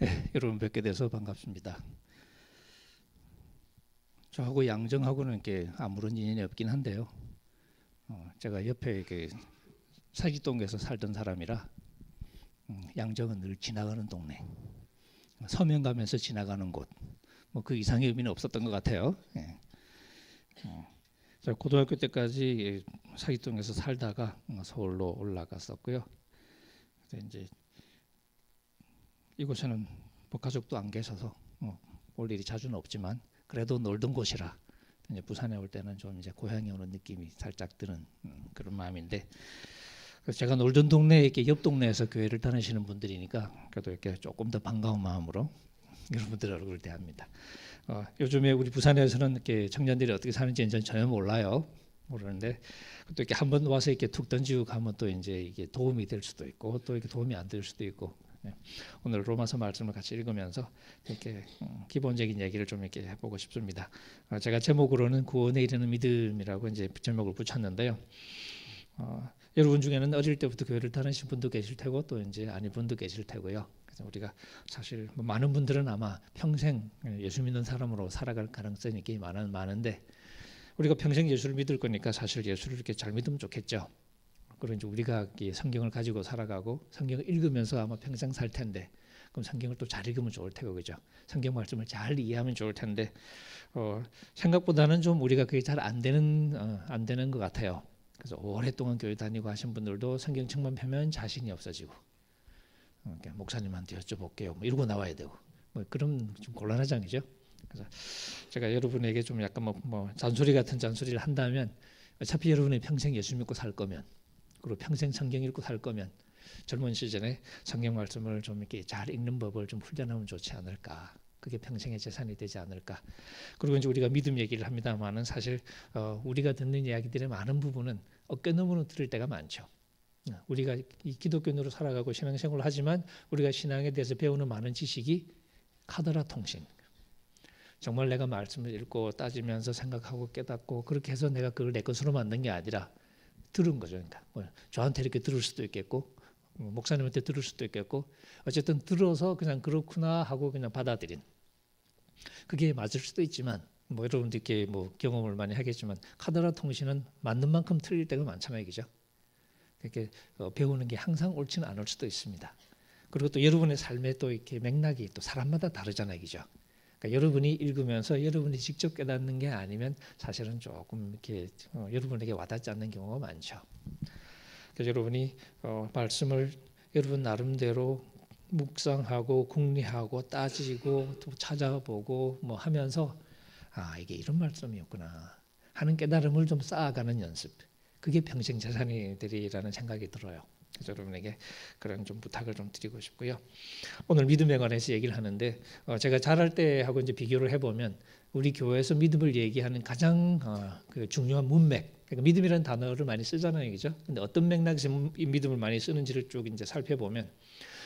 네, 여러분 뵙게 돼서 반갑습니다. 저하고 양정하고는 이렇게 아무런 인연이 없긴 한데요. 제가 옆에 이렇게 사기동에서 살던 사람이라 양정은 늘 지나가는 동네, 서면 가면서 지나가는 곳, 뭐 그 이상의 의미는 없었던 것 같아요. 예. 제가 고등학교 때까지 사기동에서 살다가 서울로 올라갔었고요. 그래서 이제 이곳에는 뭐 가족도 안 계셔서 올 일이 자주는 없지만 그래도 놀던 곳이라 이제 부산에 올 때는 좀 이제 고향에 오는 느낌이 살짝 드는 그런 마음인데, 그래서 제가 놀던 동네에 이렇게 옆 동네에서 교회를 다니시는 분들이니까 그래도 이렇게 조금 더 반가운 마음으로 여러분들 얼굴을 대합니다. 요즘에 우리 부산에서는 이렇게 청년들이 어떻게 사는지 전혀 모르는데 또 이렇게 한번 와서 이렇게 툭 던지고 가면 또 이제 이게 도움이 될 수도 있고 또 이렇게 도움이 안 될 수도 있고. 오늘 로마서 말씀을 같이 읽으면서 이렇게 기본적인 얘기를 좀 이렇게 해보고 싶습니다. 제가 제목으로는 구원에 이르는 믿음이라고 이제 제목을 붙였는데요. 여러분 중에는 어릴 때부터 교회를 다니신 분도 계실 테고 또 이제 아닌 분도 계실 테고요. 그래서 우리가 사실 많은 분들은 아마 평생 예수 믿는 사람으로 살아갈 가능성이 꽤 많은데 우리가 평생 예수를 믿을 거니까 사실 예수를 이렇게 잘 믿으면 좋겠죠. 그런 이제 우리가 성경을 가지고 살아가고 성경을 읽으면서 아마 평생 살 텐데, 그럼 성경을 또 잘 읽으면 좋을 테고, 그죠? 성경 말씀을 잘 이해하면 좋을 텐데 생각보다는 좀 우리가 그게 잘 안 되는 것 같아요. 그래서 오랫동안 교회 다니고 하신 분들도 성경책만 펴면 자신이 없어지고, 목사님한테 여쭤볼게요, 뭐 이러고 나와야 되고, 뭐 그럼 좀 곤란하잖아요. 그래서 제가 여러분에게 좀 약간 뭐 잔소리 같은 잔소리를 한다면, 어차피 여러분이 평생 예수 믿고 살 거면, 그리고 평생 성경 읽고 살 거면 젊은 시절에 성경 말씀을 좀 이렇게 잘 읽는 법을 좀 훈련하면 좋지 않을까. 그게 평생의 재산이 되지 않을까. 그리고 이제 우리가 믿음 얘기를 합니다만은 사실 우리가 듣는 이야기들의 많은 부분은 어깨너머로 들을 때가 많죠. 우리가 이 기독교인으로 살아가고 신앙생활을 하지만 우리가 신앙에 대해서 배우는 많은 지식이 카더라 통신. 정말 내가 말씀을 읽고 따지면서 생각하고 깨닫고 그렇게 해서 내가 그걸 내 것으로 만든 게 아니라 들은 거죠. 그러니까 저한테 이렇게 들을 수도 있겠고 목사님한테 들을 수도 있겠고 어쨌든 들어서 그냥 그렇구나 하고 그냥 받아들인, 그게 맞을 수도 있지만 뭐 여러분들 이렇게 뭐 경험을 많이 하겠지만 카더라 통신은 맞는 만큼 틀릴 때가 많잖아요, 그죠? 이렇게 배우는 게 항상 옳지는 않을 수도 있습니다. 그리고 또 여러분의 삶에 또 이렇게 맥락이 또 사람마다 다르잖아요, 그죠? 그러니까 여러분이 읽으면서 여러분이 직접 깨닫는 게 아니면 사실은 조금 이렇게 여러분에게 와닿지 않는 경우가 많죠. 그래서 여러분이 말씀을 여러분 나름대로 묵상하고 궁리하고 따지고 또 찾아보고 뭐 하면서 이게 이런 말씀이었구나 하는 깨달음을 좀 쌓아가는 연습, 그게 평생 재산이 되리라는 생각이 들어요. 그래서 여러분에게 그런 좀 부탁을 좀 드리고 싶고요. 오늘 믿음에 관해서 얘기를 하는데 제가 자랄 때하고 이제 비교를 해보면 우리 교회에서 믿음을 얘기하는 가장 그 중요한 문맥, 그러니까 믿음이라는 단어를 많이 쓰잖아요, 그죠? 근데 어떤 맥락에서 이 믿음을 많이 쓰는지를 쭉 이제 살펴보면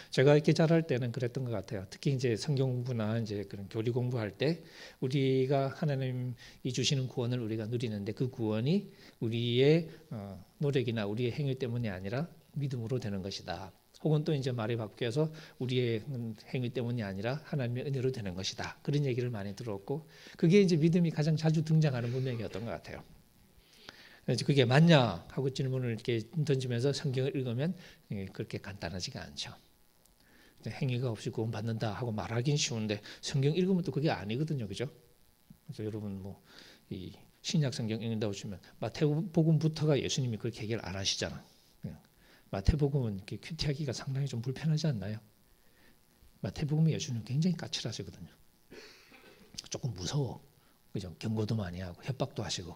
제가 이렇게 자랄 때는 그랬던 것 같아요. 특히 이제 성경 공부나 이제 그런 교리 공부할 때 우리가 하나님이 주시는 구원을 우리가 누리는데 그 구원이 우리의 노력이나 우리의 행위 때문이 아니라 믿음으로 되는 것이다. 혹은 또 이제 말이 바뀌어서 우리의 행위 때문이 아니라 하나님의 은혜로 되는 것이다. 그런 얘기를 많이 들었고 그게 이제 믿음이 가장 자주 등장하는 문맥이었던 것 같아요. 그래서 그게 맞냐 하고 질문을 이렇게 던지면서 성경을 읽으면 그렇게 간단하지가 않죠. 행위가 없이 구원받는다 하고 말하긴 쉬운데 성경 읽으면 또 그게 아니거든요, 그죠? 그래서 여러분 뭐 이 신약 성경 읽는다고 치면 마태복음부터가 예수님이 그렇게 얘기를 안 하시잖아. 마태복음은 이렇게 큐티하기가 상당히 좀 불편하지 않나요? 마태복음에 예수님은 굉장히 까칠하시거든요. 조금 무서워, 그죠? 경고도 많이 하고 협박도 하시고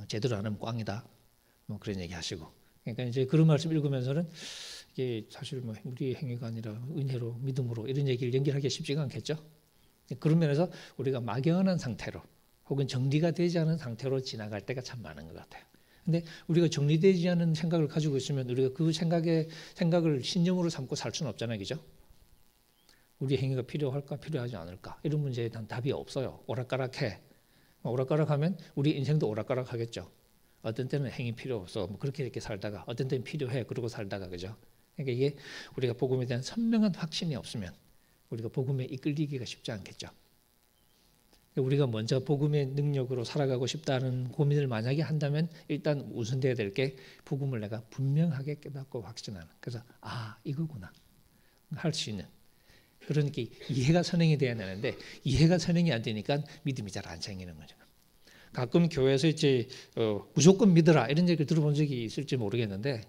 제대로 안 하면 꽝이다, 뭐 그런 얘기 하시고. 그러니까 이제 그런 말씀 읽으면서는 이게 사실 뭐 우리의 행위가 아니라 은혜로 믿음으로 이런 얘기를 연결하기 쉽지가 않겠죠. 그런 면에서 우리가 막연한 상태로 혹은 정리가 되지 않은 상태로 지나갈 때가 참 많은 것 같아요. 근데 우리가 정리되지 않은 생각을 가지고 있으면 우리가 그 생각을 신념으로 삼고 살 수는 없잖아요, 그죠? 우리 행위가 필요할까 필요하지 않을까 이런 문제에 대한 답이 없어요. 오락가락해. 오락가락하면 우리 인생도 오락가락하겠죠. 어떤 때는 행위 필요 없어, 뭐 그렇게 이렇게 살다가 어떤 때는 필요해, 그러고 살다가, 그죠? 그러니까 이게 우리가 복음에 대한 선명한 확신이 없으면 우리가 복음에 이끌리기가 쉽지 않겠죠. 우리가 먼저 복음의 능력으로 살아가고 싶다는 고민을 만약에 한다면 일단 우선돼야 될 게 복음을 내가 분명하게 깨닫고 확신하는. 그래서 이거구나 할 수 있는. 그러니까 이해가 선행이 돼야 되는데 이해가 선행이 안 되니까 믿음이 잘 안 생기는 거죠. 가끔 교회에서 이제 무조건 믿어라 이런 얘기를 들어본 적이 있을지 모르겠는데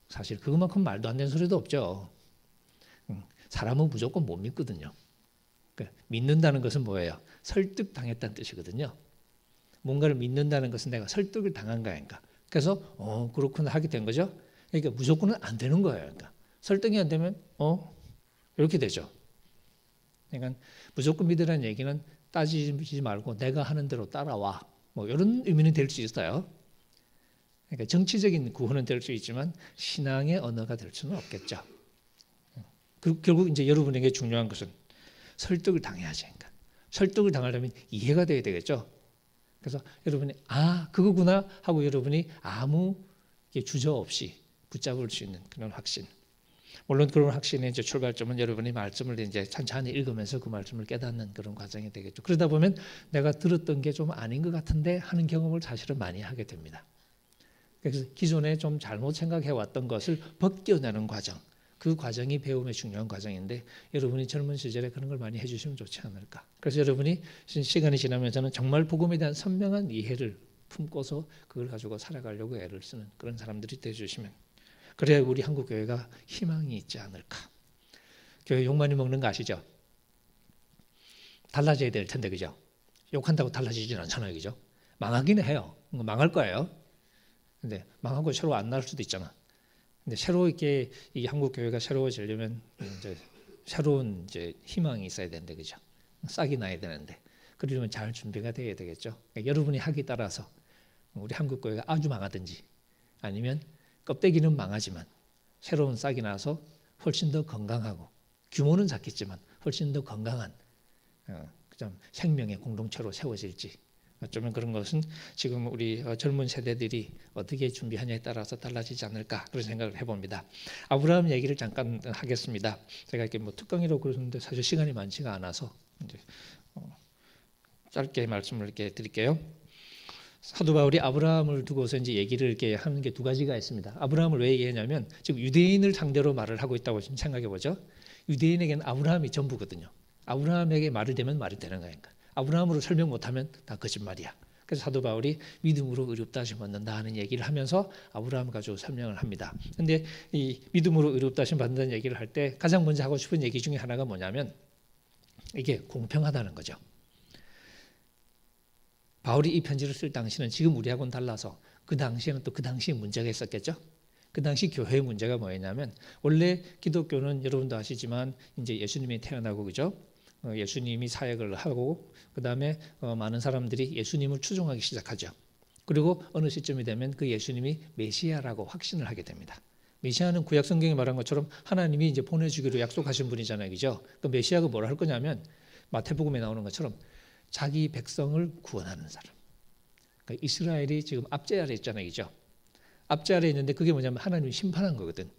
사실 그것만큼 말도 안 되는 소리도 없죠. 사람은 무조건 못 믿거든요. 믿는다는 것은 뭐예요? 설득당했다는 뜻이거든요. 뭔가를 믿는다는 것은 내가 설득을 당한 거니까. 그래서 그렇구나 하게 된 거죠. 그러니까 무조건은 안 되는 거예요. 그러니까 설득이 안 되면 이렇게 되죠. 그러니까 무조건 믿으라는 얘기는 따지지 말고 내가 하는 대로 따라와. 뭐 이런 의미는 될 수 있어요. 그러니까 정치적인 구호는 될 수 있지만 신앙의 언어가 될 수는 없겠죠. 결국 이제 여러분에게 중요한 것은 설득을 당해야지. 그러니까 설득을 당하려면 이해가 돼야 되겠죠. 그래서 여러분이 그거구나 하고 여러분이 아무 주저 없이 붙잡을 수 있는 그런 확신. 물론 그런 확신의 이제 출발점은 여러분이 말씀을 이제 천천히 읽으면서 그 말씀을 깨닫는 그런 과정이 되겠죠. 그러다 보면 내가 들었던 게 좀 아닌 것 같은데 하는 경험을 사실은 많이 하게 됩니다. 그래서 기존에 좀 잘못 생각해 왔던 것을 벗겨내는 과정. 그 과정이 배움의 중요한 과정인데 여러분이 젊은 시절에 그런 걸 많이 해주시면 좋지 않을까. 그래서 여러분이 시간이 지나면서는 정말 복음에 대한 선명한 이해를 품고서 그걸 가지고 살아가려고 애를 쓰는 그런 사람들이 되어주시면 그래야 우리 한국 교회가 희망이 있지 않을까. 교회 욕 많이 먹는 거 아시죠? 달라져야 될 텐데 그죠? 욕한다고 달라지지는 않잖아요, 그죠? 망하기는 해요. 망할 거예요. 근데 망하고 새로 안 날 수도 있잖아. 근데 새롭게 이 한국 교회가 새로워지려면 이제 새로운 이제 희망이 있어야 되는데 그죠? 싹이 나야 되는데 그러려면 잘 준비가 돼야 되겠죠. 그러니까 여러분이 하기 따라서 우리 한국 교회가 아주 망하든지 아니면 껍데기는 망하지만 새로운 싹이 나서 훨씬 더 건강하고 규모는 작겠지만 훨씬 더 건강한 생명의 공동체로 세워질지 어쩌면 그런 것은 지금 우리 젊은 세대들이 어떻게 준비하냐에 따라서 달라지지 않을까 그런 생각을 해봅니다. 아브라함 얘기를 잠깐 하겠습니다. 제가 이렇게 뭐 특강이라고 그러는데 사실 시간이 많지가 않아서 이제 짧게 말씀을 이렇게 드릴게요. 사도 바울이 아브라함을 두고서 이제 얘기를 이렇게 하는 게 두 가지가 있습니다. 아브라함을 왜 얘기하냐면 지금 유대인을 상대로 말을 하고 있다고 지금 생각해 보죠. 유대인에게는 아브라함이 전부거든요. 아브라함에게 말을 대면 말이 되는 거니까. 아브라함으로 설명 못하면 다 거짓말이야. 그래서 사도 바울이 믿음으로 의롭다 하심 받는다 하는 얘기를 하면서 아브라함 가지고 설명을 합니다. 그런데 이 믿음으로 의롭다 하심 받는다는 얘기를 할 때 가장 먼저 하고 싶은 얘기 중에 하나가 뭐냐면 이게 공평하다는 거죠. 바울이 이 편지를 쓸 당시는 지금 우리하고는 달라서 그 당시에는 또 그 당시에 문제가 있었겠죠. 그 당시 교회의 문제가 뭐였냐면 원래 기독교는 여러분도 아시지만 이제 예수님이 태어나고 그죠? 예수님이 사역을 하고 그 다음에 많은 사람들이 예수님을 추종하기 시작하죠. 그리고 어느 시점이 되면 그 예수님이 메시아라고 확신을 하게 됩니다. 메시아는 구약 성경에 말한 것처럼 하나님이 이제 보내주기로 약속하신 분이잖아요, 그죠? 그 메시아가 뭐라 할 거냐면 마태복음에 나오는 것처럼 자기 백성을 구원하는 사람. 그러니까 이스라엘이 지금 앞제 아래 있잖아요, 그죠? 앞제 아래 있는데 그게 뭐냐면 하나님이 심판한 거거든.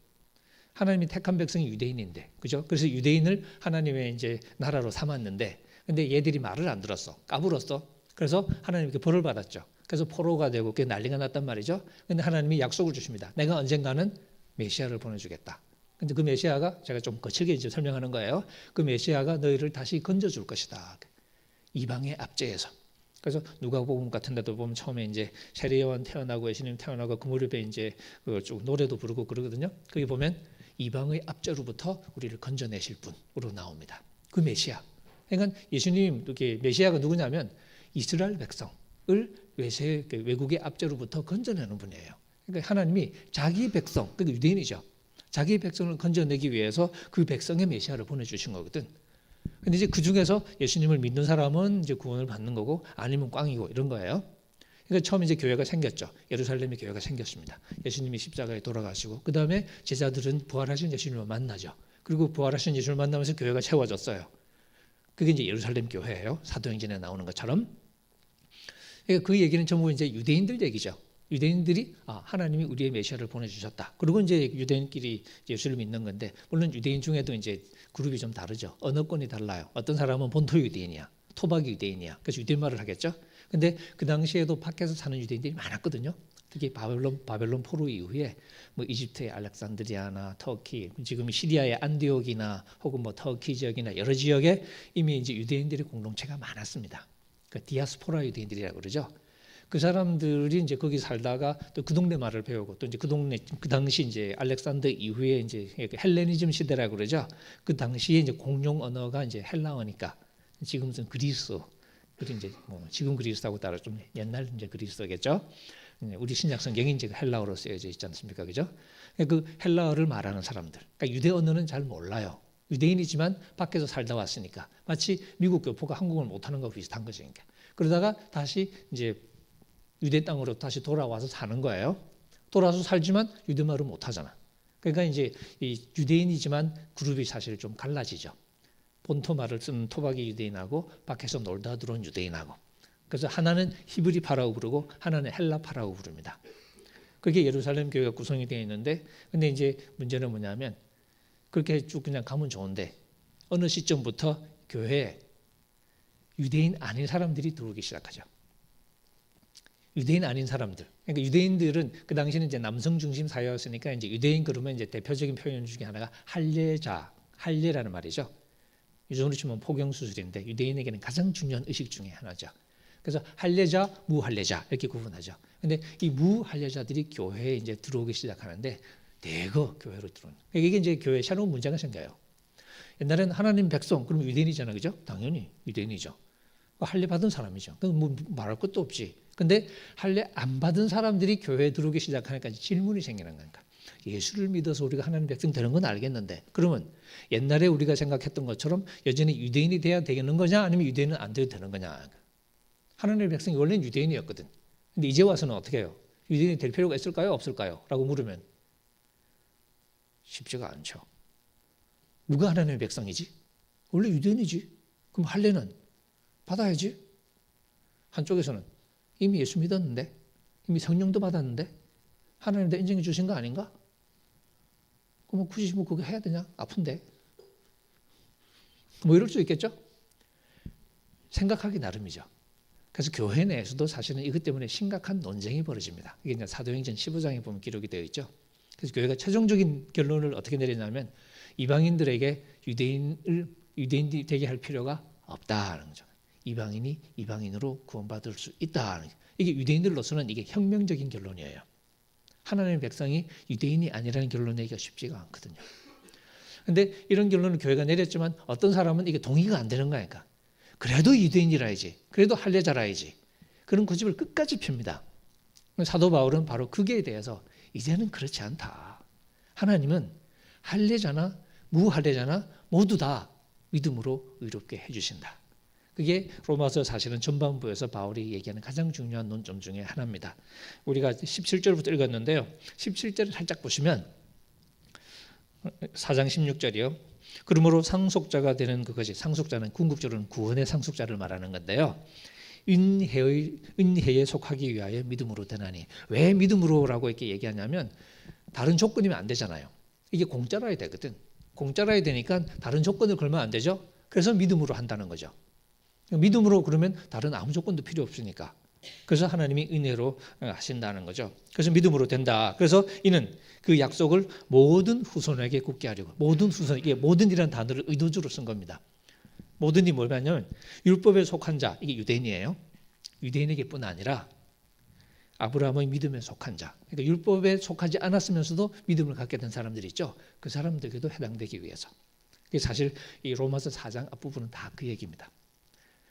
하나님이 택한 백성이 유대인인데, 그죠? 그래서 유대인을 하나님의 이제 나라로 삼았는데, 근데 얘들이 말을 안 들었어, 까불었어. 그래서 하나님께 벌을 받았죠. 그래서 포로가 되고 그게 난리가 났단 말이죠. 근데 하나님이 약속을 주십니다. 내가 언젠가는 메시아를 보내주겠다. 근데 그 메시아가 제가 좀 거칠게 이제 설명하는 거예요. 그 메시아가 너희를 다시 건져줄 것이다. 이방의 압제에서. 그래서 누가복음 같은 데도 보면 처음에 이제 세례요한 태어나고 예수님 태어나고 그 무렵에 이제 쭉 노래도 부르고 그러거든요. 거기 보면 이방의 압제로부터 우리를 건져내실 분으로 나옵니다. 그 메시아. 그러니까 예수님 메시아가 누구냐면 이스라엘 백성을 외국의 압제로부터 건져내는 분이에요. 그러니까 하나님이 자기 백성, 그러니까 유대인이죠. 자기 백성을 건져내기 위해서 그 백성의 메시아를 보내주신 거거든. 근데 이제 그 중에서 예수님을 믿는 사람은 이제 구원을 받는 거고 아니면 꽝이고 이런 거예요. 그러니까 처음 이제 교회가 생겼죠. 예루살렘에 교회가 생겼습니다. 예수님이 십자가에 돌아가시고 그 다음에 제자들은 부활하신 예수님을 만나죠. 그리고 부활하신 예수님을 만나면서 교회가 채워졌어요. 그게 이제 예루살렘 교회예요. 사도행전에 나오는 것처럼. 그러니까 그 얘기는 전부 이제 유대인들 얘기죠. 유대인들이 하나님이 우리의 메시아를 보내주셨다. 그리고 이제 유대인끼리 예수를 믿는 건데, 물론 유대인 중에도 이제 그룹이 좀 다르죠. 언어권이 달라요. 어떤 사람은 본토 유대인이야, 토박 유대인이야. 그래서 유대인 말을 하겠죠. 근데 그 당시에도 밖에서 사는 유대인들이 많았거든요. 특히 바벨론 포로 이후에 뭐 이집트의 알렉산드리아나 터키, 지금 시리아의 안디옥이나 혹은 뭐 터키 지역이나 여러 지역에 이미 이제 유대인들의 공동체가 많았습니다. 그 디아스포라 유대인들이라고 그러죠. 그 사람들이 이제 거기 살다가 또 그 동네 말을 배우고, 또 이제 그 동네, 그 당시 이제 알렉산더 이후에 이제 헬레니즘 시대라고 그러죠. 그 당시에 이제 공용 언어가 이제 헬라어니까, 지금은 그리스, 그리고 이제 뭐 지금 그리스하고 따라 좀 옛날 이제 그리스겠죠. 우리 신약 성경이 이제 헬라어로 쓰여져 있지 않습니까, 그죠? 그 헬라어를 말하는 사람들, 그러니까 유대 언어는 잘 몰라요. 유대인이지만 밖에서 살다 왔으니까 마치 미국 교포가 한국어를 못하는 거 비슷한 거죠. 그러다가 다시 이제 유대 땅으로 다시 돌아와서 사는 거예요. 돌아와서 살지만 유대 말을 못하잖아. 그러니까 이제 이 유대인이지만 그룹이 사실 좀 갈라지죠. 본토 말을 쓰는 토박이 유대인하고 밖에서 놀다 들어온 유대인하고. 그래서 하나는 히브리파라고 부르고 하나는 헬라파라고 부릅니다. 그게 예루살렘 교회가 구성이 되어 있는데, 근데 이제 문제는 뭐냐면 그렇게 쭉 그냥 가면 좋은데 어느 시점부터 교회에 유대인 아닌 사람들이 들어오기 시작하죠. 유대인 아닌 사람들. 그러니까 유대인들은 그 당시는 이제 남성 중심 사회였으니까 이제 유대인 그러면 이제 대표적인 표현 중에 하나가 할례자, 할례라는 말이죠. 요즘으로 치면 포경 수술인데 유대인에게는 가장 중요한 의식 중에 하나죠. 그래서 할례자, 무할례자 이렇게 구분하죠. 근데 이 무할례자들이 교회에 이제 들어오기 시작하는데 대거 교회로 들어오는. 이게 이제 교회에 새로운 문제가 생겨요. 옛날에는 하나님 백성, 그러면 유대인이잖아요, 그죠? 당연히 유대인이죠. 할례 받은 사람이죠. 뭐 말할 것도 없지. 근데 할례 안 받은 사람들이 교회에 들어오기 시작하니까 질문이 생기는 거니까. 예수를 믿어서 우리가 하나님 백성 되는 건 알겠는데, 그러면 옛날에 우리가 생각했던 것처럼 여전히 유대인이 돼야 되는 거냐, 아니면 유대인은 안 돼도 되는 거냐. 하나님의 백성이 원래는 유대인이었거든. 근데 이제 와서는 어떻게 해요? 유대인이 될 필요가 있을까요? 없을까요? 라고 물으면 쉽지가 않죠. 누가 하나님의 백성이지? 원래 유대인이지. 그럼 할례는 받아야지. 한쪽에서는 이미 예수 믿었는데, 이미 성령도 받았는데 하나님도 인정해 주신 거 아닌가? 그럼 굳이 뭐 그거 해야 되냐? 아픈데. 뭐 이럴 수 있겠죠? 생각하기 나름이죠. 그래서 교회 내에서도 사실은 이것 때문에 심각한 논쟁이 벌어집니다. 이게 이제 사도행전 15장에 보면 기록이 되어 있죠. 그래서 교회가 최종적인 결론을 어떻게 내리냐면 이방인들에게 유대인이 되게 할 필요가 없다는 거죠. 이방인이 이방인으로 구원받을 수 있다는 거죠. 이게 유대인들로서는 이게 혁명적인 결론이에요. 하나님의 백성이 유대인이 아니라는 결론 내기가 쉽지가 않거든요. 그런데 이런 결론을 교회가 내렸지만 어떤 사람은 이게 동의가 안 되는 거니까. 그래도 유대인이라야지. 그래도 할례자라야지. 그런 고집을 끝까지 핍니다. 사도 바울은 바로 거기에 대해서 이제는 그렇지 않다. 하나님은 할례자나 무할례자나 모두 다 믿음으로 의롭게 해주신다. 그게 로마서 사실은 전반부에서 바울이 얘기하는 가장 중요한 논점 중에 하나입니다. 우리가 17절부터 읽었는데요. 17절을 살짝 보시면 4장 16절이요. 그러므로 상속자가 되는 그것이, 상속자는 궁극적으로는 구원의 상속자를 말하는 건데요. 은혜에 속하기 위하여 믿음으로 되나니. 왜 믿음으로라고 이렇게 얘기하냐면 다른 조건이면 안 되잖아요. 이게 공짜라야 되거든. 공짜라야 되니까 다른 조건을 걸면 안 되죠. 그래서 믿음으로 한다는 거죠. 믿음으로 그러면 다른 아무 조건도 필요 없으니까. 그래서 하나님이 은혜로 하신다는 거죠. 그래서 믿음으로 된다. 그래서 이는 그 약속을 모든 후손에게 굳게 하려고. 모든 후손, 이게 모든이라는 단어를 의도적으로 쓴 겁니다. 모든이 뭐냐면 율법에 속한 자, 이게 유대인이에요. 유대인에게뿐 아니라 아브라함의 믿음에 속한 자. 그러니까 율법에 속하지 않았으면서도 믿음을 갖게 된 사람들이 있죠. 그 사람들에게도 해당되기 위해서. 이게 사실 이 로마서 4장 앞부분은 다 그 얘기입니다.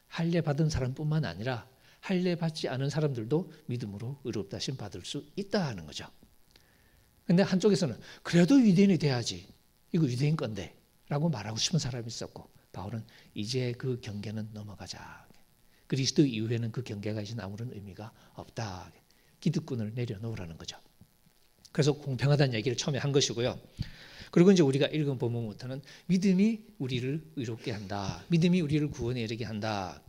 할례 받은 사람뿐만 아니라 할례 받지 않은 사람들도 믿음으로 의롭다 하심 받을 수 있다 하는 거죠. 근데 한쪽에서는 그래도 유대인이 돼야지. 이거 유대인 건데 라고 말하고 싶은 사람이 있었고, 바울은 이제 그 경계는 넘어가자. 그리스도 이후에는 그 경계가 이제 아무런 의미가 없다. 기득권을 내려놓으라는 거죠. 그래서 공평하다는 얘기를 처음에 한 것이고요. 그리고 이제 우리가 읽은 본문부터는 믿음이 우리를 의롭게 한다. 믿음이 우리를 구원에 이르게 한다.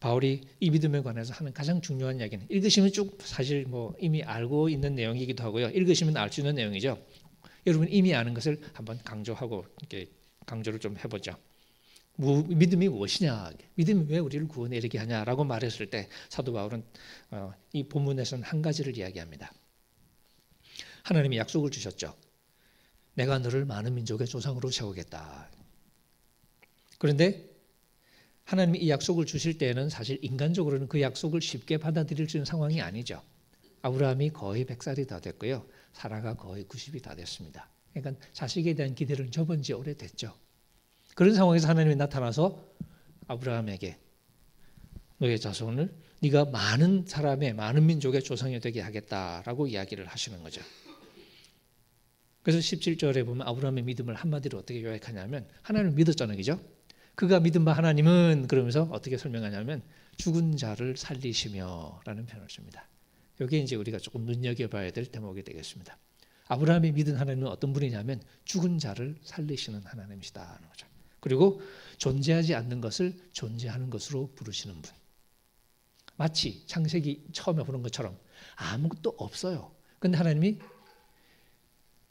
바울이 이 믿음에 관해서 하는 가장 중요한 이야기는 읽으시면 쭉 사실 뭐 이미 알고 있는 내용이기도 하고요. 읽으시면 알 수 있는 내용이죠. 여러분 이미 아는 것을 한번 강조하고 이렇게 강조를 좀 해보죠. 믿음이 무엇이냐? 믿음이 왜 우리를 구원에 이르게 하냐라고 말했을 때 사도 바울은 이 본문에서는 한 가지를 이야기합니다. 하나님이 약속을 주셨죠. 내가 너를 많은 민족의 조상으로 세우겠다. 그런데 하나님이 이 약속을 주실 때에는 사실 인간적으로는 그 약속을 쉽게 받아들일 수 있는 상황이 아니죠. 아브라함이 거의 100살이 다 됐고요. 사라가 거의 90이 다 됐습니다. 그러니까 자식에 대한 기대를 접은 지 오래됐죠. 그런 상황에서 하나님이 나타나서 아브라함에게 너의 자손을 네가 많은 사람의 많은 민족의 조상이 되게 하겠다라고 이야기를 하시는 거죠. 그래서 17절에 보면 아브라함의 믿음을 한마디로 어떻게 요약하냐면 하나님을 믿었잖아요. 그죠? 그가 믿은 바 하나님은 그러면서 어떻게 설명하냐면 죽은 자를 살리시며 라는 표현을 씁니다. 이게 이제 우리가 조금 눈여겨봐야 될 대목이 되겠습니다. 아브라함이 믿은 하나님은 어떤 분이냐면 죽은 자를 살리시는 하나님이시다 하는 거죠. 그리고 존재하지 않는 것을 존재하는 것으로 부르시는 분. 마치 창세기 처음에 보는 것처럼 아무것도 없어요. 근데 하나님이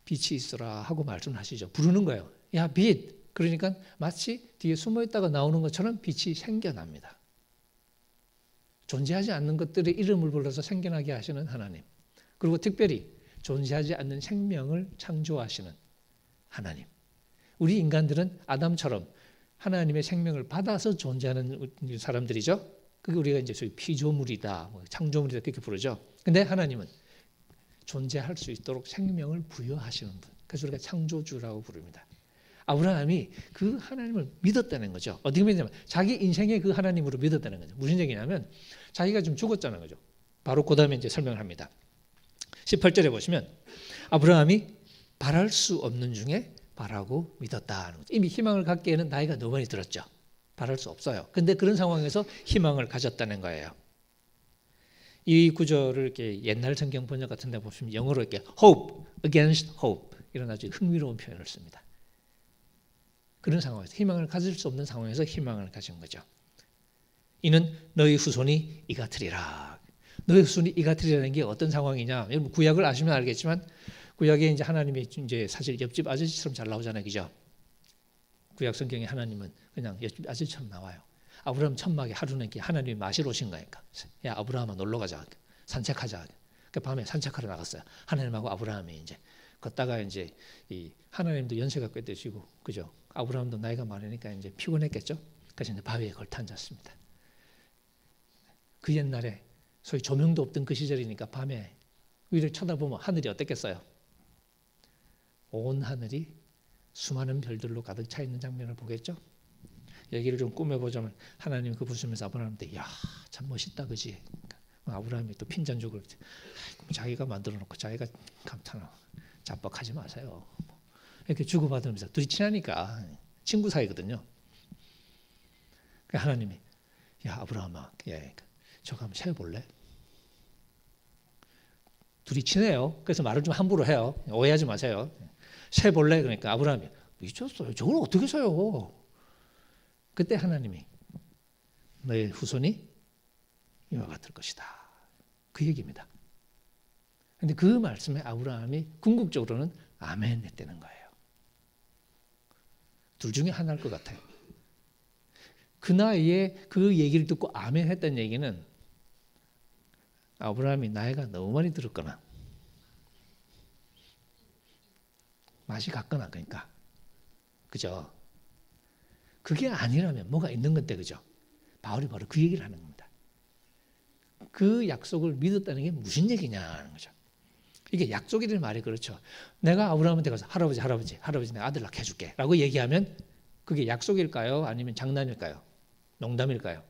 빛이 있어라 하고 말씀하시죠. 부르는 거예요. 야, 빛. 그러니까 마치 뒤에 숨어 있다가 나오는 것처럼 빛이 생겨납니다. 존재하지 않는 것들의 이름을 불러서 생겨나게 하시는 하나님. 그리고 특별히 존재하지 않는 생명을 창조하시는 하나님. 우리 인간들은 아담처럼 하나님의 생명을 받아서 존재하는 사람들이죠. 그게 우리가 이제 소위 피조물이다, 창조물이다 그렇게 부르죠. 근데 하나님은 존재할 수 있도록 생명을 부여하시는 분. 그래서 우리가 창조주라고 부릅니다. 아브라함이 그 하나님을 믿었다는 거죠. 어떻게 믿냐면 자기 인생의 그 하나님으로 믿었다는 거죠. 무슨 얘기냐면 자기가 좀 죽었잖아요. 거죠. 바로 그 다음에 이제 설명을 합니다. 18절에 보시면 아브라함이 바랄 수 없는 중에 바라고 믿었다는 거죠. 이미 희망을 갖기에는 나이가 너무 많이 들었죠. 바랄 수 없어요. 근데 그런 상황에서 희망을 가졌다는 거예요. 이 구절을 이렇게 옛날 성경 번역 같은 데 보시면 영어로 이렇게 hope against hope 이런 아주 흥미로운 표현을 씁니다. 그런 상황에서 희망을 가질 수 없는 상황에서 희망을 가진 거죠. 이는 너희 후손이 이같으리라. 너희 후손이 이같으리라는 게 어떤 상황이냐? 여러분 구약을 아시면 알겠지만 구약에 이제 하나님이 이제 사실 옆집 아저씨처럼 잘 나오잖아요, 그죠? 구약 성경에 하나님은 그냥 옆집 아저씨처럼 나와요. 아브라함 천막에 하루는 하나님이 마시러 오신 거니까. 야, 아브라함아 놀러 가자. 산책하자. 그 밤에 산책하러 나갔어요. 하나님하고 아브라함이 이제 걷다가 이제 이 하나님도 연세가 꽤 되시고, 그죠? 아브라함도 나이가 많으니까 이제 피곤했겠죠. 그래서 이제 바위에 걸터 앉았습니다. 그 옛날에 소위 조명도 없던 그 시절이니까 밤에 위를 쳐다보면 하늘이 어땠겠어요? 온 하늘이 수많은 별들로 가득 차 있는 장면을 보겠죠. 얘기를 좀 꾸며보자면 하나님 그 보시면서 아브라함한테 야, 참 멋있다 그지? 아브라함이 또 핀잔족을 자기가 만들어 놓고 자기가 감탄하고 자뻑하지 마세요. 이렇게 주고받으면서 둘이 친하니까 친구 사이거든요. 하나님이 야 아브라함아, 예, 저거 한번 세어볼래? 둘이 친해요. 그래서 말을 좀 함부로 해요. 오해하지 마세요. 세어볼래? 그러니까 아브라함이 미쳤어요. 저걸 어떻게 세요? 그때 하나님이 너의 후손이 이와 같을 것이다. 그 얘기입니다. 그런데 그 말씀에 아브라함이 궁극적으로는 아멘 했다는 거예요. 둘 중에 하나일 것 같아요. 그 나이에 그 얘기를 듣고 아멘 했다는 얘기는 아브라함이 나이가 너무 많이 들었거나 맛이 갔거나 그러니까 그죠? 그게 아니라면 뭐가 있는 건데 그죠? 바울이 바로 그 얘기를 하는 겁니다. 그 약속을 믿었다는 게 무슨 얘기냐는 거죠. 이게 약속이라는 말이 그렇죠. 내가 아브라함한테 가서 할아버지 내가 아들 낳게 해줄게 라고 얘기하면 그게 약속일까요? 아니면 장난일까요? 농담일까요?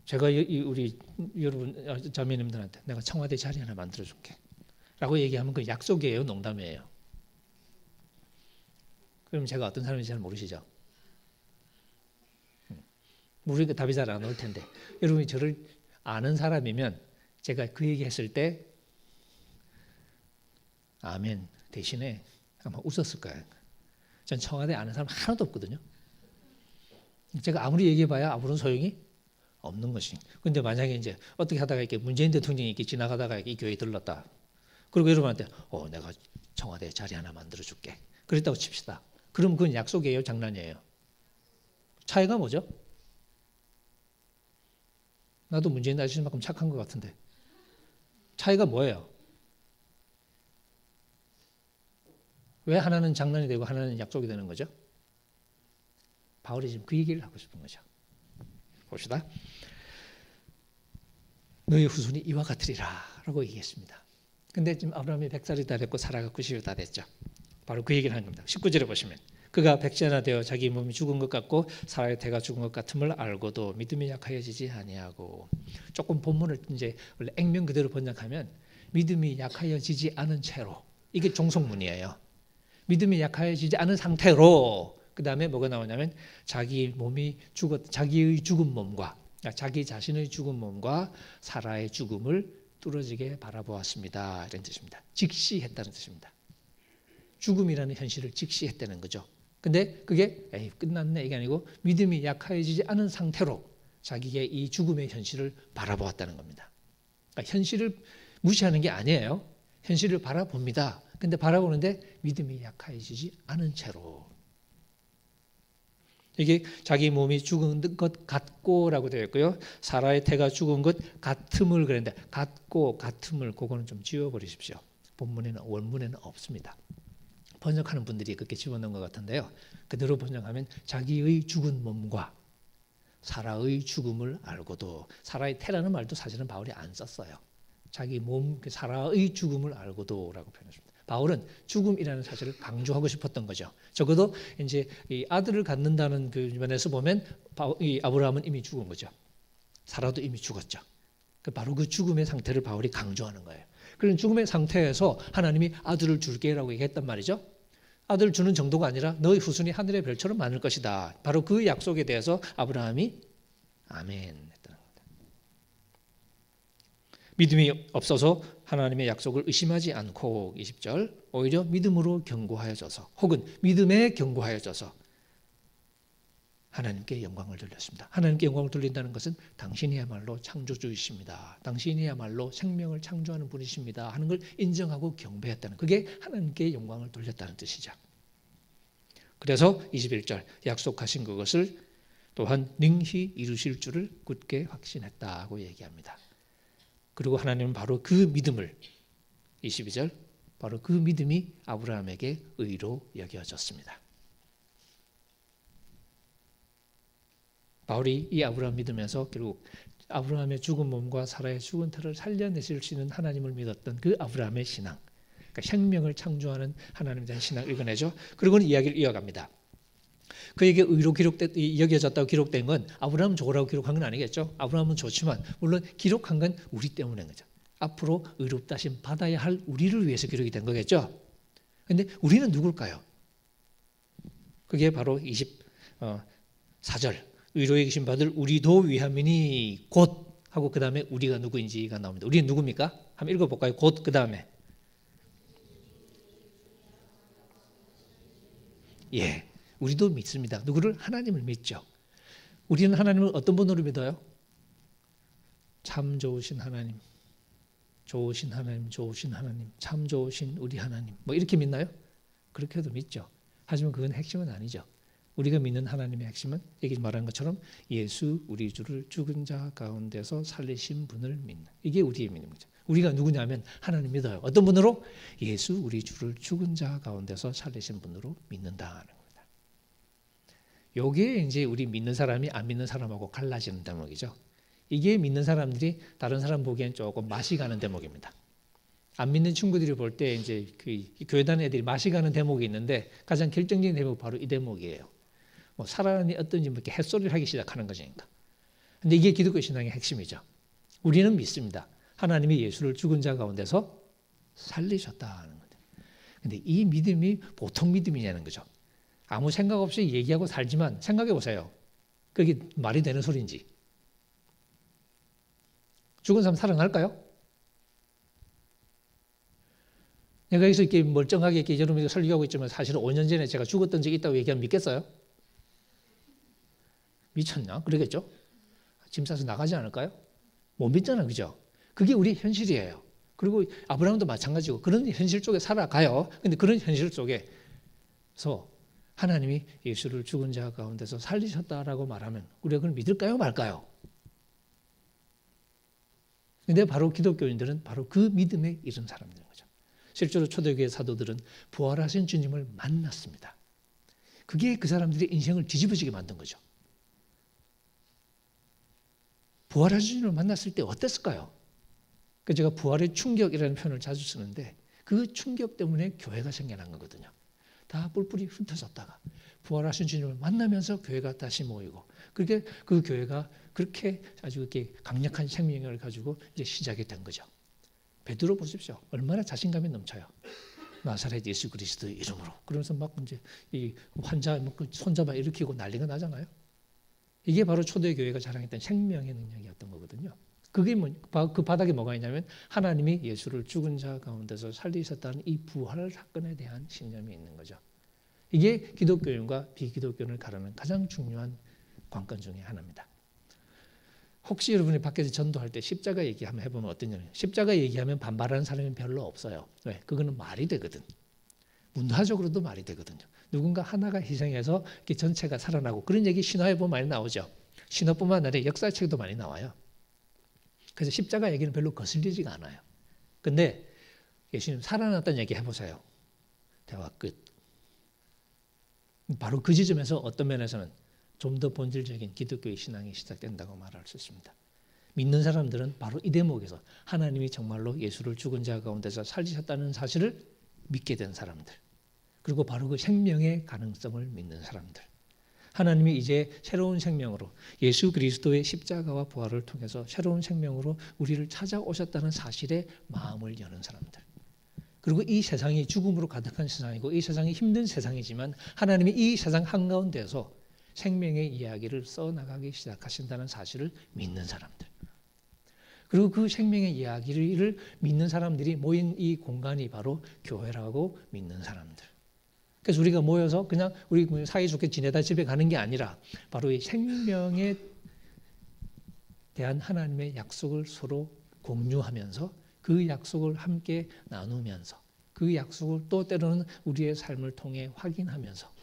제가 우리 여러분 자매님들한테 내가 청와대 자리 하나 만들어줄게 라고 얘기하면 그 약속이에요? 농담이에요? 그럼 제가 어떤 사람인지 잘 모르시죠? 모르니까 답이 잘 안 올 텐데 여러분이 저를 아는 사람이면 제가 그 얘기했을 때 아멘 대신에 아마 웃었을 거예요. 전 청와대 아는 사람 하나도 없거든요. 제가 아무리 얘기해봐야 아무런 소용이 없는 것이. 근데 만약에 이제 어떻게 하다가 이렇게 문재인 대통령이 이렇게 지나가다가 이 교회에 들렀다. 그리고 여러분한테 내가 청와대 자리 하나 만들어줄게. 그랬다고 칩시다. 그럼 그건 약속이에요, 장난이에요? 차이가 뭐죠? 나도 문재인 아저씨만큼 착한 것 같은데. 차이가 뭐예요? 왜 하나는 장난이 되고 하나는 약속이 되는 거죠? 바울이 지금 그 얘기를 하고 싶은 거죠. 봅시다. 너의 후손이 이와 같으리라 라고 얘기했습니다. 근데 지금 아브라함이 100살이 다 됐고 사라가 90이 다 됐죠. 바로 그 얘기를 하는 겁니다. 19절에 보시면 그가 백세나 되어 자기 몸이 죽은 것 같고 사라의 태가 죽은 것 같음을 알고도 믿음이 약하여지지 아니하고. 조금 본문을 이제 원래 액면 그대로 번역하면 믿음이 약하여지지 않은 채로, 이게 종속문이에요. 믿음이 약하여지지 않은 상태로, 그 다음에 뭐가 나오냐면 자기 몸이 자기의 죽은 몸과, 자기 자신의 죽은 몸과 사라의 죽음을 뚫어지게 바라보았습니다. 이런 뜻입니다. 직시했다는 뜻입니다. 죽음이라는 현실을 직시했다는 거죠. 근데 그게 끝났네 이게 아니고 믿음이 약해지지 않은 상태로 자기의 이 죽음의 현실을 바라보았다는 겁니다. 그러니까 현실을 무시하는 게 아니에요. 현실을 바라봅니다. 근데 바라보는데 믿음이 약해지지 않은 채로. 이게 자기 몸이 죽은 것 같고라고 되어 있고요. 사라의 태가 죽은 것 같음을 그랬는데 같고 같음을 그거는 좀 지워버리십시오. 본문에는 원문에는 없습니다. 번역하는 분들이 그렇게 집어넣은 것 같은데요. 그대로 번역하면 자기의 죽은 몸과 사라의 죽음을 알고도, 사라의 태라는 말도 사실은 바울이 안 썼어요. 자기 몸, 사라의 죽음을 알고도라고 표현했습니다. 바울은 죽음이라는 사실을 강조하고 싶었던 거죠. 적어도 이제 이 아들을 갖는다는 그 면에서 보면 이 아브라함은 이미 죽은 거죠. 사라도 이미 죽었죠. 바로 그 죽음의 상태를 바울이 강조하는 거예요. 그런 죽음의 상태에서 하나님이 아들을 줄게라고 얘기했단 말이죠. 아들을 주는 정도가 아니라 너의 후손이 하늘의 별처럼 많을 것이다. 바로 그 약속에 대해서 아브라함이 아멘 했다는 겁니다. 믿음이 없어서 하나님의 약속을 의심하지 않고 20절 오히려 믿음으로 견고하여져서 혹은 믿음에 견고하여져서 하나님께 영광을 돌렸습니다. 하나님께 영광을 돌린다는 것은 당신이야말로 창조주이십니다. 당신이야말로 생명을 창조하는 분이십니다 하는 걸 인정하고 경배했다는, 그게 하나님께 영광을 돌렸다는 뜻이죠. 그래서 21절 약속하신 그것을 또한 능히 이루실 줄을 굳게 확신했다고 얘기합니다. 그리고 하나님은 바로 그 믿음을 22절 바로 그 믿음이 아브라함에게 의로 여겨졌습니다. 바울이 이 아브라함 믿으면서 결국 아브라함의 죽은 몸과 사라의 죽은 태를 살려내실 수 있는 하나님을 믿었던 그 아브라함의 신앙, 그러니까 생명을 창조하는 하나님에 대한 신앙을 읽어내죠. 그리고는 이야기를 이어갑니다. 그에게 의로 여겨졌다고 기록된 건 아브라함은 좋으라고 기록한 건 아니겠죠. 아브라함은 좋지만 물론 기록한 건 우리 때문인 거죠. 앞으로 의롭다 하심 받아야 할 우리를 위해서 기록이 된 거겠죠. 그런데 우리는 누굴까요? 그게 바로 24절 의로 여기심 받을 우리도 위함이니 곧 하고 그 다음에 우리가 누구인지가 나옵니다. 우리는 누굽니까? 한번 읽어볼까요? 곧 그 다음에 우리도 믿습니다. 누구를? 하나님을 믿죠. 우리는 하나님을 어떤 분으로 믿어요? 참 좋으신 하나님, 좋으신 하나님, 좋으신 하나님, 참 좋으신 우리 하나님, 뭐 이렇게 믿나요? 그렇게도 믿죠. 하지만 그건 핵심은 아니죠. 우리가 믿는 하나님의 핵심은 여기 말한 것처럼 예수 우리 주를 죽은 자 가운데서 살리신 분을 믿는, 이게 우리의 믿는 거죠. 우리가 누구냐면 하나님 믿어요. 어떤 분으로? 예수 우리 주를 죽은 자 가운데서 살리신 분으로 믿는다는 겁니다. 요게 이제 우리 믿는 사람이 안 믿는 사람하고 갈라지는 대목이죠. 이게 믿는 사람들이 다른 사람 보기엔 조금 맛이 가는 대목입니다. 안 믿는 친구들이 볼 때 이제 그 교회 다니는 애들이 맛이 가는 대목이 있는데 가장 결정적인 대목이 바로 이 대목이에요. 뭐 살아나니 어떤지 뭐 이렇게 햇소리를 하기 시작하는 거니까. 근데 이게 기독교 신앙의 핵심이죠. 우리는 믿습니다. 하나님이 예수를 죽은 자 가운데서 살리셨다는 거죠. 근데 이 믿음이 보통 믿음이냐는 거죠. 아무 생각 없이 얘기하고 살지만 생각해 보세요. 그게 말이 되는 소리인지. 죽은 사람 살아날까요? 내가 여기서 이렇게 멀쩡하게 이렇게 여러분이 설교하고 있지만 사실은 5년 전에 제가 죽었던 적이 있다고 얘기하면 믿겠어요? 미쳤냐? 그러겠죠? 짐 싸서 나가지 않을까요? 못 믿잖아, 그죠? 그게 우리 현실이에요. 그리고 아브라함도 마찬가지고 그런 현실 속에 살아가요. 근데 그런 현실 속에서 하나님이 예수를 죽은 자 가운데서 살리셨다라고 말하면 우리가 그걸 믿을까요, 말까요? 근데 바로 기독교인들은 바로 그 믿음에 이른 사람들인 거죠. 실제로 초대교회 사도들은 부활하신 주님을 만났습니다. 그게 그 사람들의 인생을 뒤집어지게 만든 거죠. 부활하신 주님을 만났을 때 어땠을까요? 제가 부활의 충격이라는 표현을 자주 쓰는데 그 충격 때문에 교회가 생겨난 거거든요. 다 뿔뿔이 흩어졌다가 부활하신 주님을 만나면서 교회가 다시 모이고 그렇게 그 교회가 그렇게 아주 이렇게 강력한 생명을 가지고 이제 시작이 된 거죠. 베드로 보십시오. 얼마나 자신감이 넘쳐요. 나사렛 예수 그리스도의 이름으로. 그러면서 막 이제 이 환자 손잡아 일으키고 난리가 나잖아요. 이게 바로 초대교회가 자랑했던 생명의 능력이었던 거거든요. 그게 그 바닥에 뭐가 있냐면 하나님이 예수를 죽은 자 가운데서 살리셨다는 이 부활 사건에 대한 신념이 있는 거죠. 이게 기독교인과 비기독교인을 가르는 가장 중요한 관건 중에 하나입니다. 혹시 여러분이 밖에서 전도할 때 십자가 얘기 한번 해보면 어떠냐면 십자가 얘기하면 반발하는 사람이 별로 없어요. 왜? 그거는 말이 되거든. 문화적으로도 말이 되거든요. 누군가 하나가 희생해서 이렇게 전체가 살아나고 그런 얘기 신화에 보면 많이 나오죠. 신화뿐만 아니라 역사책도 많이 나와요. 그래서 십자가 얘기는 별로 거슬리지가 않아요. 근데 예수님 살아났다는 얘기 해보세요. 대화 끝. 바로 그 지점에서 어떤 면에서는 좀 더 본질적인 기독교의 신앙이 시작된다고 말할 수 있습니다. 믿는 사람들은 바로 이 대목에서 하나님이 정말로 예수를 죽은 자 가운데서 살리셨다는 사실을 믿게 된 사람들. 그리고 바로 그 생명의 가능성을 믿는 사람들. 하나님이 이제 새로운 생명으로 예수 그리스도의 십자가와 부활을 통해서 새로운 생명으로 우리를 찾아오셨다는 사실에 마음을 여는 사람들. 그리고 이 세상이 죽음으로 가득한 세상이고 이 세상이 힘든 세상이지만 하나님이 이 세상 한가운데서 생명의 이야기를 써나가기 시작하신다는 사실을 믿는 사람들. 그리고 그 생명의 이야기를 믿는 사람들이 모인 이 공간이 바로 교회라고 믿는 사람들. 그래서 우리가 모여서 그냥 우리 사이좋게 지내다 집에 가는 게 아니라 바로 이 생명에 대한 하나님의 약속을 서로 공유하면서 그 약속을 함께 나누면서 그 약속을 또 때로는 우리의 삶을 통해 확인하면서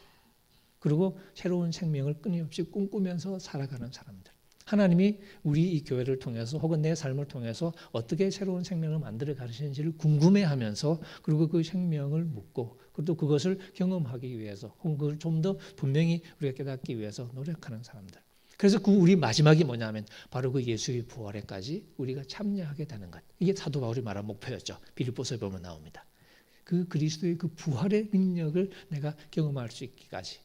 그리고 새로운 생명을 끊임없이 꿈꾸면서 살아가는 사람들. 하나님이 우리 이 교회를 통해서 혹은 내 삶을 통해서 어떻게 새로운 생명을 만들어 가시는지를 궁금해하면서 그리고 그 생명을 묻고 그리고 그것을 경험하기 위해서 혹은 그걸 좀 더 분명히 우리가 깨닫기 위해서 노력하는 사람들. 그래서 그 우리 마지막이 뭐냐면 바로 그 예수의 부활에까지 우리가 참여하게 되는 것. 이게 사도 바울이 말한 목표였죠. 빌립보서에 보면 나옵니다. 그 그리스도의 그 부활의 능력을 내가 경험할 수 있기까지.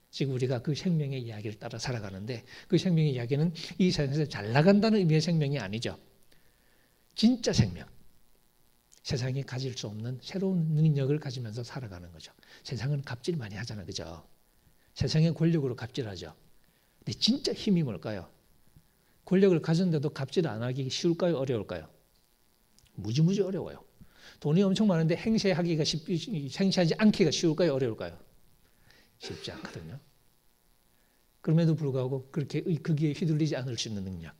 지금 우리가 그 생명의 이야기를 따라 살아가는데 그 생명의 이야기는 이 세상에서 잘 나간다는 의미의 생명이 아니죠. 진짜 생명. 세상이 가질 수 없는 새로운 능력을 가지면서 살아가는 거죠. 세상은 갑질 많이 하잖아요. 그죠? 세상의 권력으로 갑질하죠. 근데 진짜 힘이 뭘까요? 권력을 가졌는데도 갑질 안 하기 쉬울까요? 어려울까요? 무지무지 어려워요. 돈이 엄청 많은데 행세하지 않기가 쉬울까요? 어려울까요? 쉽지 않거든요. 그럼에도 불구하고 그렇게 거기에 휘둘리지 않을 수 있는 능력.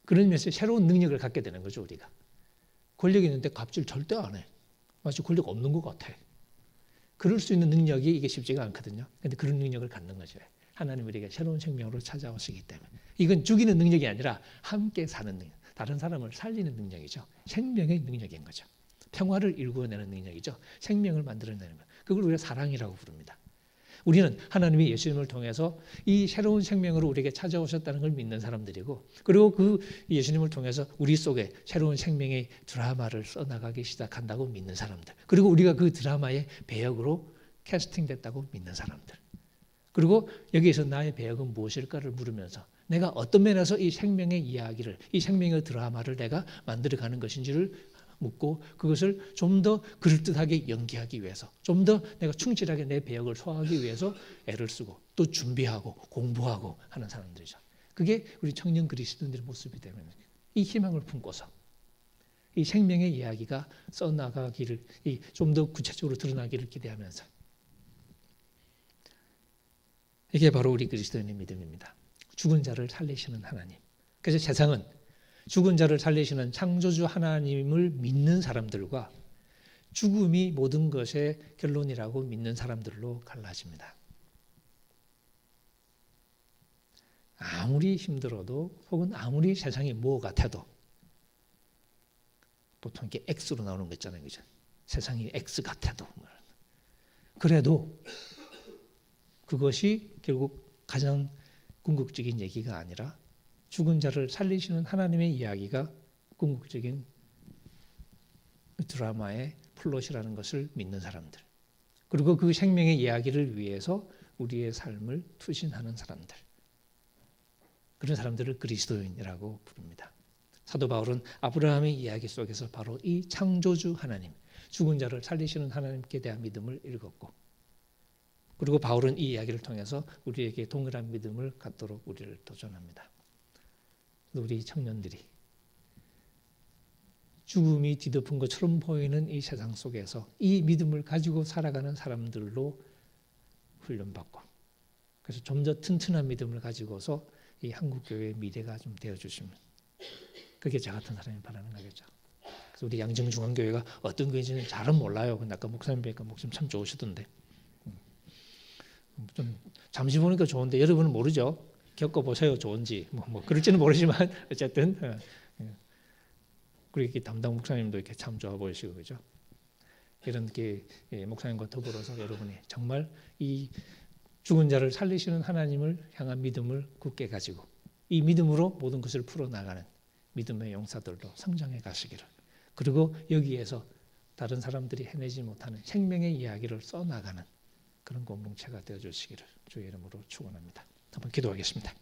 그런 면에서 새로운 능력을 갖게 되는 거죠, 우리가. 권력이 있는데 갑질 절대 안 해. 마치 권력 없는 것 같아. 그럴 수 있는 능력이 이게 쉽지가 않거든요. 그런데 그런 능력을 갖는 거죠. 하나님 우리에게 새로운 생명으로 찾아오시기 때문에. 이건 죽이는 능력이 아니라 함께 사는 능력. 다른 사람을 살리는 능력이죠. 생명의 능력인 거죠. 평화를 일구어내는 능력이죠. 생명을 만들어내는 것. 그걸 우리가 사랑이라고 부릅니다. 우리는 하나님이 예수님을 통해서 이 새로운 생명으로 우리에게 찾아오셨다는 걸 믿는 사람들이고 그리고 그 예수님을 통해서 우리 속에 새로운 생명의 드라마를 써나가기 시작한다고 믿는 사람들. 그리고 우리가 그 드라마의 배역으로 캐스팅됐다고 믿는 사람들. 그리고 여기에서 나의 배역은 무엇일까를 물으면서 내가 어떤 면에서 이 생명의 이야기를, 이 생명의 드라마를 내가 만들어가는 것인지를 묻고 그것을 좀 더 그럴듯하게 연기하기 위해서 좀 더 내가 충실하게 내 배역을 소화하기 위해서 애를 쓰고 또 준비하고 공부하고 하는 사람들이죠. 그게 우리 청년 그리스도인들의 모습이 되면 이 희망을 품고서 이 생명의 이야기가 써나가기를 좀 더 구체적으로 드러나기를 기대하면서 이게 바로 우리 그리스도인의 믿음입니다. 죽은 자를 살리시는 하나님. 그래서 세상은 죽은 자를 살리시는 창조주 하나님을 믿는 사람들과 죽음이 모든 것의 결론이라고 믿는 사람들로 갈라집니다. 아무리 힘들어도 혹은 아무리 세상이 뭐 같아도 보통 이렇게 X로 나오는 거 있잖아요. 그죠? 세상이 X 같아도 그래도 그것이 결국 가장 궁극적인 얘기가 아니라 죽은 자를 살리시는 하나님의 이야기가 궁극적인 드라마의 플롯이라는 것을 믿는 사람들, 그리고 그 생명의 이야기를 위해서 우리의 삶을 투신하는 사람들, 그런 사람들을 그리스도인이라고 부릅니다. 사도 바울은 아브라함의 이야기 속에서 바로 이 창조주 하나님, 죽은 자를 살리시는 하나님께 대한 믿음을 읽었고, 그리고 바울은 이 이야기를 통해서 우리에게 동일한 믿음을 갖도록 우리를 도전합니다. 우리 청년들이 죽음이 뒤덮은 것처럼 보이는 이 세상 속에서 이 믿음을 가지고 살아가는 사람들로 훈련받고, 그래서 좀 더 튼튼한 믿음을 가지고서 이 한국교회의 미래가 좀 되어주시면, 그게 저 같은 사람이 바라는 거겠죠. 그래서 우리 양정중앙교회가 어떤 교회인지는 잘은 몰라요. 근데 아까 목사님 뵈니까 목사님 참 좋으시던데, 좀 잠시 보니까 좋은데 여러분은 모르죠. 겪어보세요. 좋은지 뭐 그럴지는 모르지만 어쨌든 그리고 담당 목사님도 이렇게 참 좋아 보이시고, 그죠? 이런 게 목사님과 더불어서 여러분이 정말 이 죽은 자를 살리시는 하나님을 향한 믿음을 굳게 가지고 이 믿음으로 모든 것을 풀어나가는 믿음의 용사들로 성장해 가시기를, 그리고 여기에서 다른 사람들이 해내지 못하는 생명의 이야기를 써나가는 그런 공동체가 되어주시기를 주의 이름으로 축원합니다. 한번 기도하겠습니다.